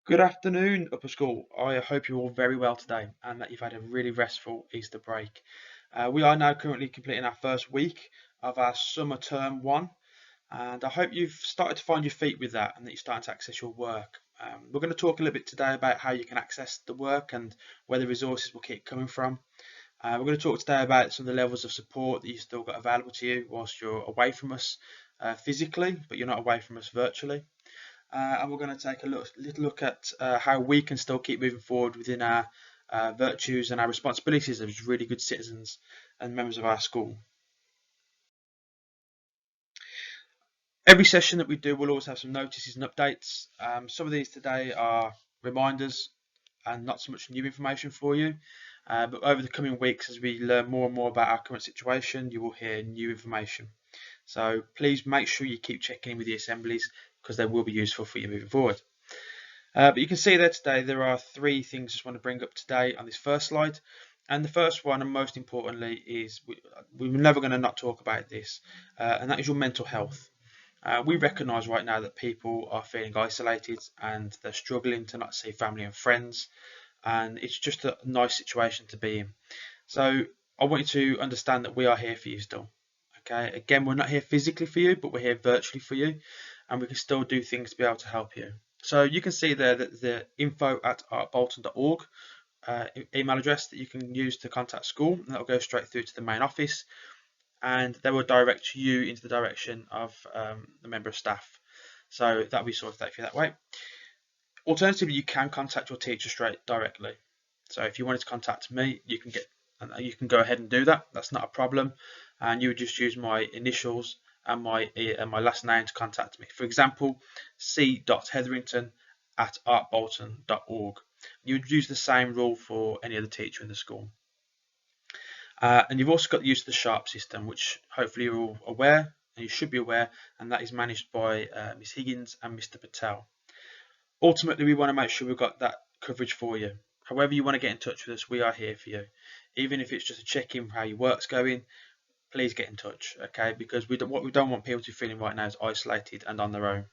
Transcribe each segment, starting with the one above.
Good afternoon, Upper School. I hope you're all very well today and that you've had a really restful Easter break. We are now currently completing our first week of our summer term one, and I hope you've started to find your feet with that and that you're starting to access your work. We're going to talk a little bit today about how you can access the work and where the resources will keep coming from. We're going to talk today about some of the levels of support that you've still got available to you whilst you're away from us physically, but you're not away from us virtually. And we're going to take a little look at how we can still keep moving forward within our virtues and our responsibilities as really good citizens and members of our school. Every session that we do will always have some notices and updates. Some of these today are reminders and not so much new information for you. But over the coming weeks, as we learn more and more about our current situation, you will hear new information. So please make sure you keep checking in with the assemblies because they will be useful for you moving forward. But you can see there today there are three things I just want to bring up today on this first slide. And the first one, and most importantly, is we're never going to not talk about this, and that is your mental health. We recognise right now that people are feeling isolated and they're struggling to not see family and friends, and it's just a nice situation to be in. So I want you to understand that we are here for you still. Okay, again, we're not here physically for you, but we're here virtually for you, and we can still do things to be able to help you. So you can see there that the info@artbolton.org email address that you can use to contact school, and that'll go straight through to the main office, and they will direct you into the direction of the member of staff. So that'll be sorted out for you that way. Alternatively, you can contact your teacher straight directly. So if you wanted to contact me, you can go ahead and do that. That's not a problem, and you would just use my initials and my last name to contact me. For example, c.hetherington@artbolton.org. You would use the same rule for any other teacher in the school. And you've also got the use of the SHARP system, which hopefully you're all aware, and you should be aware, and that is managed by Ms. Higgins and Mr. Patel. Ultimately, we want to make sure we've got that coverage for you. However you want to get in touch with us, we are here for you. Even if it's just a check-in for how your work's going, please get in touch, okay? Because what we don't want people to be feeling right now is isolated and on their own.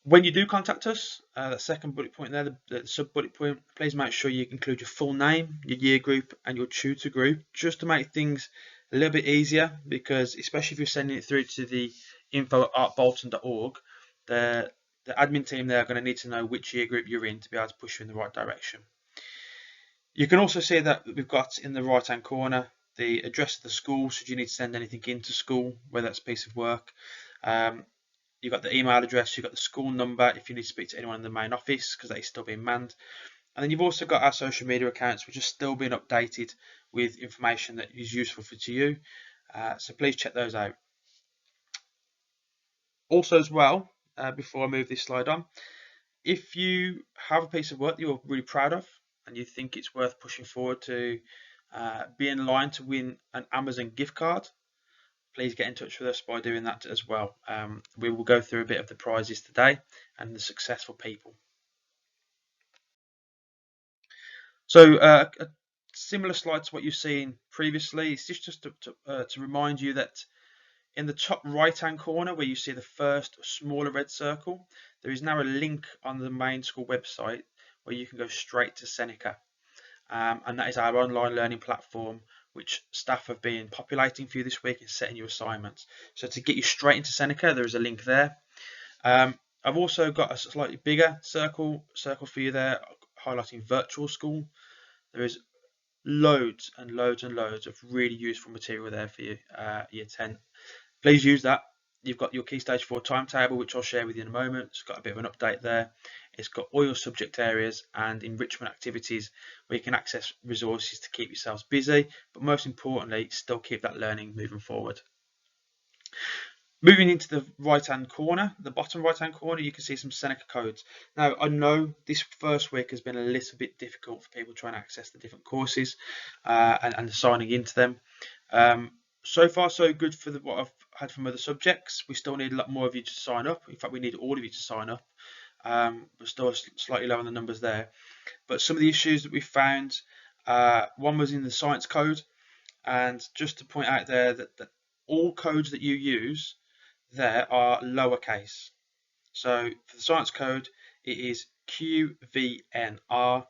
When you do contact us, that second bullet point there, the sub-bullet point, please make sure you include your full name, your year group, and your tutor group, just to make things a little bit easier, because especially if you're sending it through to the info@artbolton.org, the admin team there are going to need to know which year group you're in to be able to push you in the right direction. You can also see that we've got in the right hand corner the address of the school, should you need to send anything into school, whether that's a piece of work. You've got the email address, you've got the school number if you need to speak to anyone in the main office, because that is still being manned. And then you've also got our social media accounts, which are still being updated with information that is useful to you. So please check those out. Also as well, before I move this slide on, if you have a piece of work that you're really proud of and you think it's worth pushing forward to be in line to win an Amazon gift card, please get in touch with us by doing that as well. We will go through a bit of the prizes today and the successful people. So a similar slide to what you've seen previously. It's just to remind you that in the top right hand corner where you see the first smaller red circle, there is now a link on the main school website where you can go straight to Seneca. And that is our online learning platform which staff have been populating for you this week and setting you assignments. So to get you straight into Seneca, there is a link there. I've also got a slightly bigger circle for you there highlighting virtual school. There is loads and loads and loads of really useful material there for you, year 10. Please use that. You've got your Key Stage 4 timetable, which I'll share with you in a moment. It's got a bit of an update there. It's got all your subject areas and enrichment activities where you can access resources to keep yourselves busy, but most importantly, still keep that learning moving forward. Moving into the right-hand corner, the bottom right-hand corner, you can see some Seneca codes. Now, I know this first week has been a little bit difficult for people trying to access the different courses and signing into them. So far, so good for what I've had from other subjects. We still need a lot more of you to sign up. In fact, we need all of you to sign up. We're still slightly low on the numbers there. But some of the issues that we found, one was in the science code. And just to point out there that all codes that you use there are lowercase. So for the science code, It is QVNRBL,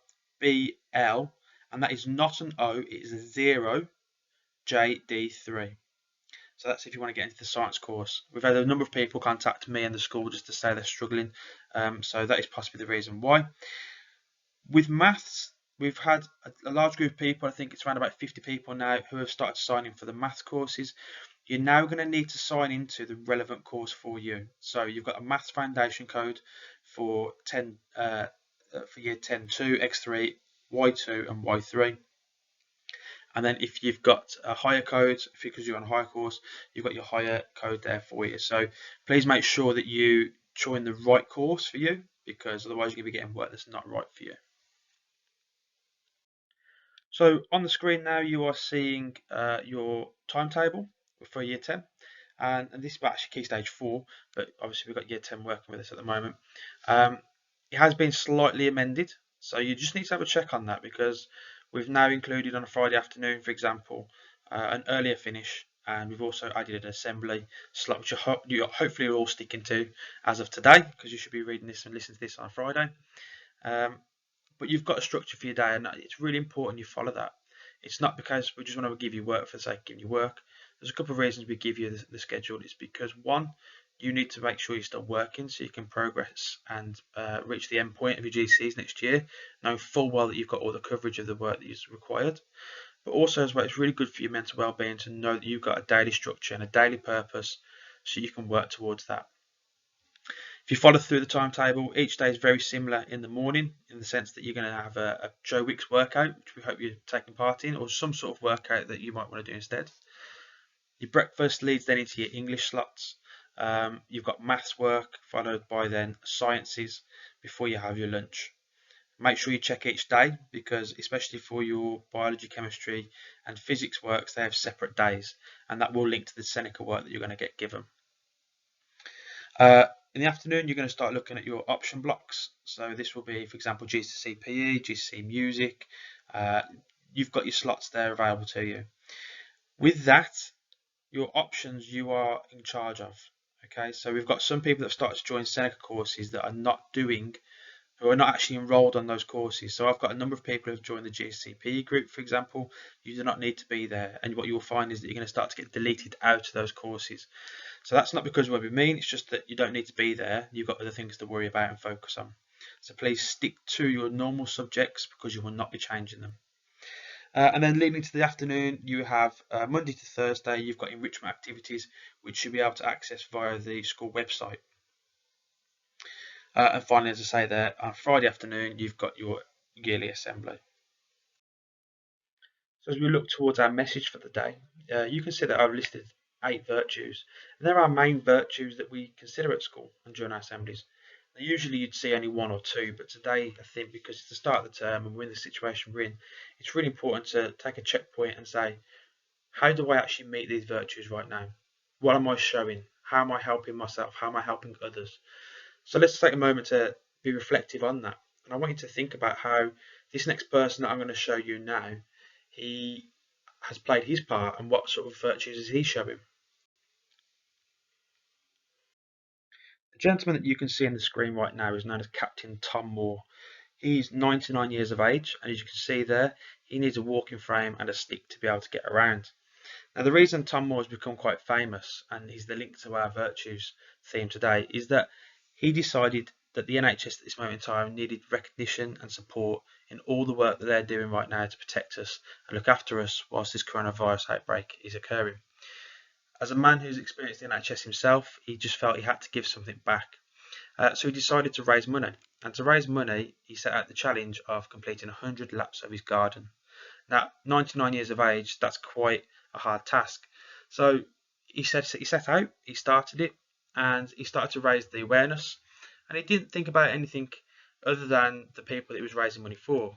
and that is not an O, it is a 0JD3. So that's if you want to get into the science course. We've had a number of people contact me and the school just to say they're struggling, so that is possibly the reason why. With maths, we've had a large group of people, I think it's around about 50 people now, who have started signing for the maths courses. You're now going to need to sign into the relevant course for you. So you've got a maths foundation code for for year 10 2, X3, Y2 and Y3. And then if you've got a higher code, because you're on a higher course, you've got your higher code there for you. So please make sure that you join the right course for you, because otherwise you're going to be getting work that's not right for you. So on the screen now you are seeing your timetable for year 10, and this is actually key stage 4, but obviously we've got year 10 working with us at the moment. It has been slightly amended, so you just need to have a check on that, because we've now included on a Friday afternoon, for example, an earlier finish, and we've also added an assembly slot, which you hopefully are all sticking to as of today, because you should be reading this and listening to this on a Friday. But you've got a structure for your day, and it's really important you follow that. It's not because we just want to give you work for the sake of giving you work. There's a couple of reasons we give you the schedule. It's because, one, you need to make sure you're still working so you can progress and reach the end point of your GCs next year, knowing full well that you've got all the coverage of the work that is required. But also as well, it's really good for your mental well-being to know that you've got a daily structure and a daily purpose so you can work towards that. If you follow through the timetable, each day is very similar in the morning, in the sense that you're going to have a Joe Wicks workout, which we hope you're taking part in, or some sort of workout that you might want to do instead. Your breakfast leads then into your English slots. You've got maths work, followed by then sciences before you have your lunch. Make sure you check each day, because especially for your biology, chemistry and physics works, they have separate days, and that will link to the Seneca work that you're going to get given. In the afternoon, you're going to start looking at your option blocks. So this will be, for example, GCSE PE, GCSE Music. You've got your slots there available to you. With that, your options you are in charge of. Okay, so we've got some people that have started to join Seneca courses that are not who are not actually enrolled on those courses. So I've got a number of people who have joined the GCSE PE group, for example. You do not need to be there, and what you'll find is that you're going to start to get deleted out of those courses. So that's not because we won't be mean, it's just that you don't need to be there. You've got other things to worry about and focus on. So please stick to your normal subjects, because you will not be changing them. And then leading into the afternoon, you have Monday to Thursday, you've got enrichment activities, which you'll be able to access via the school website. And finally, as I say there, on Friday afternoon, you've got your yearly assembly. So as we look towards our message for the day, you can see that I've listed 8 virtues. And they're our main virtues that we consider at school and during our assemblies. Now, usually you'd see only 1 or 2, but today I think, because it's the start of the term and we're in the situation we're in, it's really important to take a checkpoint and say, how do I actually meet these virtues right now? What am I showing? How am I helping myself? How am I helping others? So let's take a moment to be reflective on that. And I want you to think about how this next person that I'm going to show you now, he has played his part, and what sort of virtues is he showing. The gentleman that you can see on the screen right now is known as Captain Tom Moore. He's 99 years of age, and as you can see there, he needs a walking frame and a stick to be able to get around. Now, the reason Tom Moore has become quite famous, and he's the link to our virtues theme today, is that he decided that the NHS at this moment in time needed recognition and support in all the work that they're doing right now to protect us and look after us whilst this coronavirus outbreak is occurring. As a man who's experienced the NHS himself, he just felt he had to give something back. So he decided to raise money. And to raise money, he set out the challenge of completing 100 laps of his garden. Now, 99 years of age, that's quite a hard task. So he set out, he started it, and he started to raise the awareness. And he didn't think about anything other than the people that he was raising money for.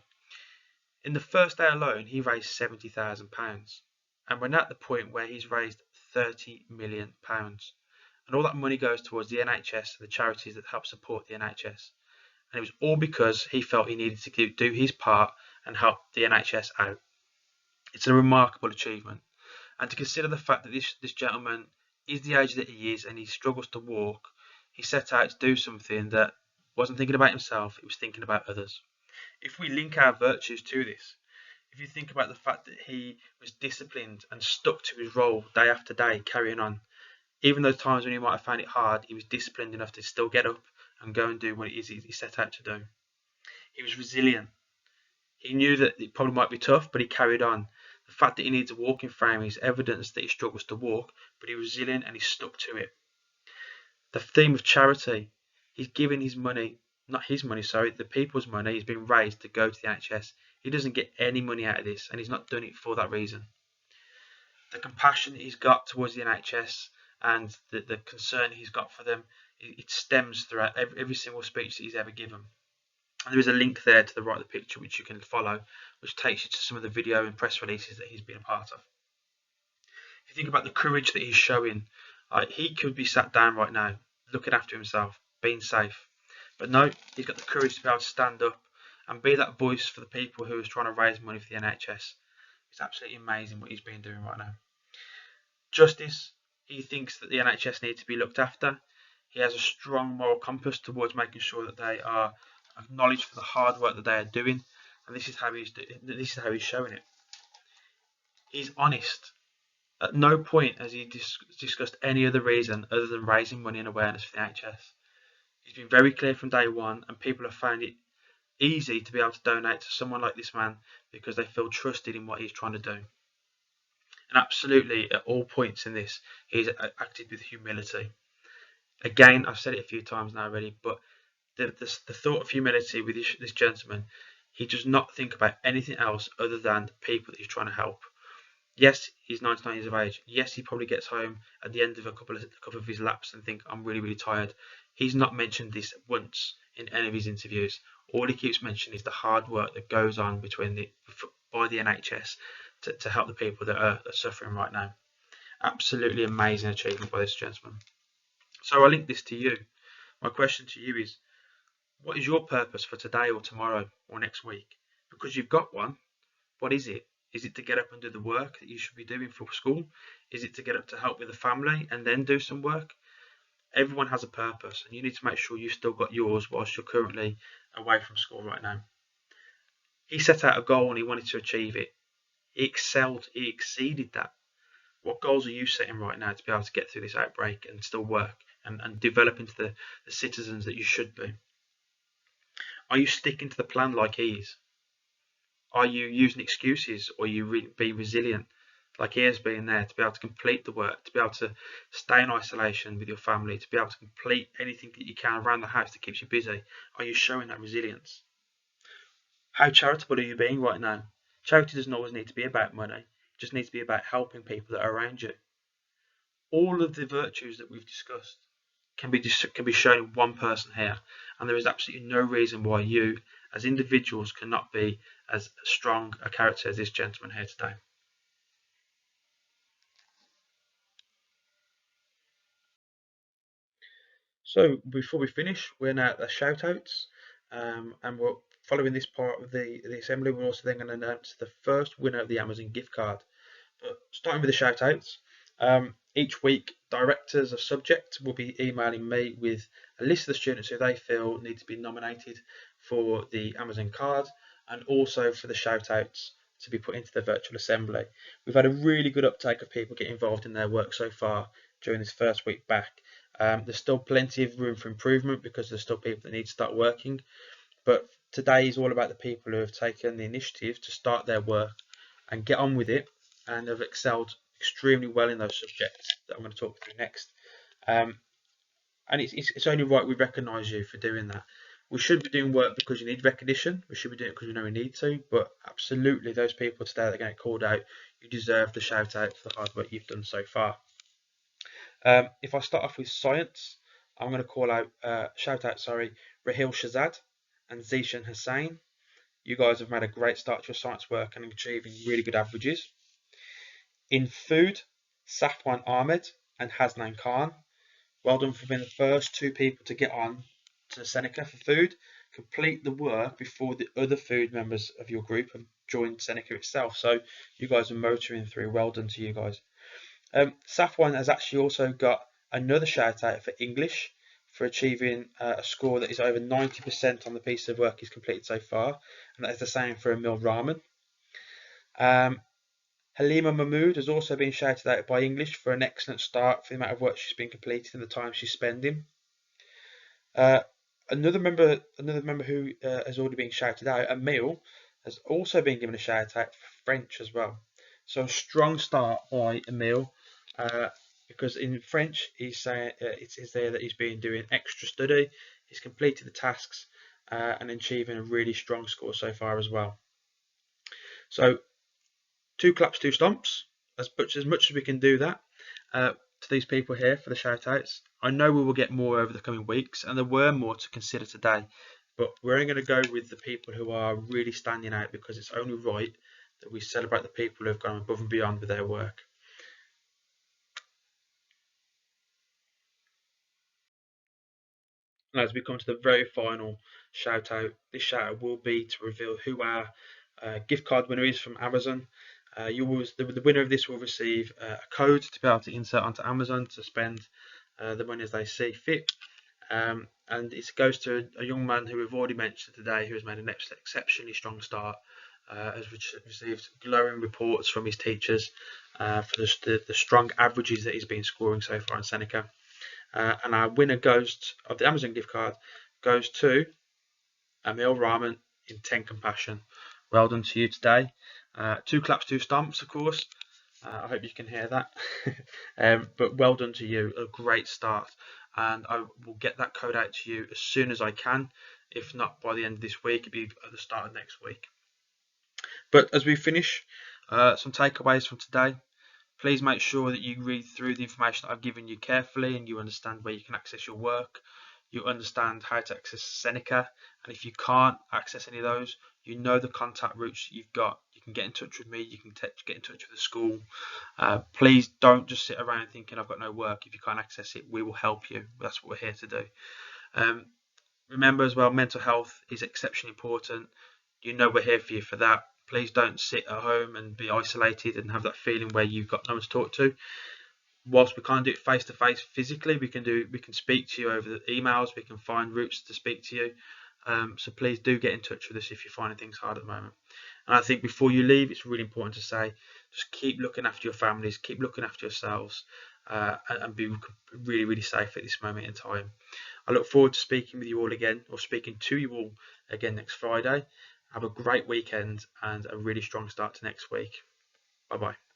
In the first day alone, he raised £70,000. And we're now at the point where he's raised £30 million. And all that money goes towards the NHS and the charities that help support the NHS. And it was all because he felt he needed to do his part and help the NHS out. It's a remarkable achievement. And to consider the fact that this gentleman is the age that he is and he struggles to walk, he set out to do something that Wasn't thinking about himself, he was thinking about others. If we link our virtues to this, if you think about the fact that he was disciplined and stuck to his role day after day, carrying on, even those times when he might have found it hard, he was disciplined enough to still get up and go and do what it is he set out to do. He was resilient. He knew that it probably might be tough, but he carried on. The fact that he needs a walking frame is evidence that he struggles to walk, but he's resilient and he's stuck to it. The theme of charity, he's giving his money, not his money, sorry, the people's money has been raised to go to the NHS. He doesn't get any money out of this, and he's not done it for that reason. The compassion that he's got towards the NHS and the concern he's got for them, it stems throughout every single speech that he's ever given. And there is a link there to the right of the picture which you can follow, which takes you to some of the video and press releases that he's been a part of. If you think about the courage that he's showing, he could be sat down right now, looking after himself, being safe. But no, he's got the courage to be able to stand up and be that voice for the people who are trying to raise money for the NHS. It's absolutely amazing what he's been doing right now. Justice, he thinks that the NHS need to be looked after. He has a strong moral compass towards making sure that they are acknowledged for the hard work that they are doing, and this is how he's showing it. He's honest. At no point has he discussed any other reason other than raising money and awareness for the NHS. He's been very clear from day one, and people have found it easy to be able to donate to someone like this man because they feel trusted in what he's trying to do. And absolutely, at all points in this, he's acted with humility. Again, I've said it a few times now already, but the thought of humility with this gentleman, he does not think about anything else other than the people that he's trying to help. Yes, he's 99 years of age. Yes, he probably gets home at the end of a couple of his laps and think, I'm really, really tired. He's not mentioned this once in any of his interviews. All he keeps mentioning is the hard work that goes on by the NHS to help the people that are suffering right now. Absolutely amazing achievement by this gentleman. So I link this to you. My question to you is, what is your purpose for today or tomorrow or next week? Because you've got one, what is it? Is it to get up and do the work that you should be doing for school? Is it to get up to help with the family and then do some work? Everyone has a purpose, and you need to make sure you've still got yours whilst you're currently away from school right now. He set out a goal and he wanted to achieve it. He excelled, he exceeded that. What goals are you setting right now to be able to get through this outbreak and still work and develop into the citizens that you should be? Are you sticking to the plan like he is? Are you using excuses, or are you being resilient like he has been there to be able to complete the work, to be able to stay in isolation with your family, to be able to complete anything that you can around the house that keeps you busy? Are you showing that resilience? How charitable are you being right now? Charity doesn't always need to be about money. It just needs to be about helping people that are around you. All of the virtues that we've discussed can be shown in one person here, and there is absolutely no reason why you as individuals cannot be as strong a character as this gentleman here today. So before we finish, we're now at the shout outs, and we're following this part of the assembly. We're also then going to announce the first winner of the Amazon gift card. But starting with the shout outs, each week directors of subject will be emailing me with a list of the students who they feel need to be nominated for the Amazon card, and also for the shout outs to be put into the virtual assembly. We've had a really good uptake of people getting involved in their work so far during this first week back. There's still plenty of room for improvement because there's still people that need to start working, but today is all about the people who have taken the initiative to start their work and get on with it, and have excelled extremely well in those subjects that I'm going to talk through next. And it's only right we recognise you for doing that. We should be doing work because you need recognition. We should be doing it because we know we need to. But absolutely, those people today that are going to get called out, you deserve the shout out for the hard work you've done so far. If I start off with science, I'm going to call out, Rahil Shazad and Zishan Hussain. You guys have made a great start to your science work and achieving really good averages. In food, Safwan Ahmed and Hasnan Khan. Well done for being the first two people to get on to Seneca for food. Complete the work before the other food members of your group have joined Seneca itself. So you guys are motoring through. Well done to you guys. Safwan has actually also got another shout out for English for achieving a score that is over 90% on the piece of work he's completed so far, and that is the same for Emil Rahman. Halima Mahmood has also been shouted out by English for an excellent start for the amount of work she's been completing and the time she's spending. Another member who has already been shouted out, Emil, has also been given a shout out for French as well. So a strong start by Emil, because in French he's saying it's there that he's been doing extra study, he's completed the tasks, and achieving a really strong score so far as well. So 2 claps, 2 stomps. As much as we can do that to these people here for the shout outs. I know we will get more over the coming weeks, and there were more to consider today, but we're only going to go with the people who are really standing out, because it's only right that we celebrate the people who have gone above and beyond with their work. And as we come to the very final shout out, this shout out will be to reveal who our gift card winner is from Amazon. The winner of this will receive a code to be able to insert onto Amazon to spend the money as they see fit. And it goes to a young man who we've already mentioned today, who has made an exceptionally strong start, has received glowing reports from his teachers for the strong averages that he's been scoring so far in Seneca. And our winner of the Amazon gift card goes to Emil Rahman in 10 Compassion. Well done to you today. 2 claps, 2 stomps, of course. I hope you can hear that. But well done to you. A great start. And I will get that code out to you as soon as I can. If not by the end of this week, it'll be at the start of next week. But as we finish, some takeaways from today. Please make sure that you read through the information that I've given you carefully, and you understand where you can access your work. You understand how to access Seneca, and if you can't access any of those, you know the contact routes you've got. You can get in touch with me, you can get in touch with the school. Please don't just sit around thinking I've got no work. If you can't access it, we will help you. That's what we're here to do. Remember as well, mental health is exceptionally important. You know we're here for you for that. Please don't sit at home and be isolated and have that feeling where you've got no one to talk to. Whilst we can't do it face to face physically, we can speak to you over the emails. We can find routes to speak to you. So please do get in touch with us if you're finding things hard at the moment. And I think before you leave, it's really important to say, just keep looking after your families, keep looking after yourselves, and be really, really safe at this moment in time. I look forward to speaking with you all again, or speaking to you all again next Friday. Have a great weekend and a really strong start to next week. Bye bye.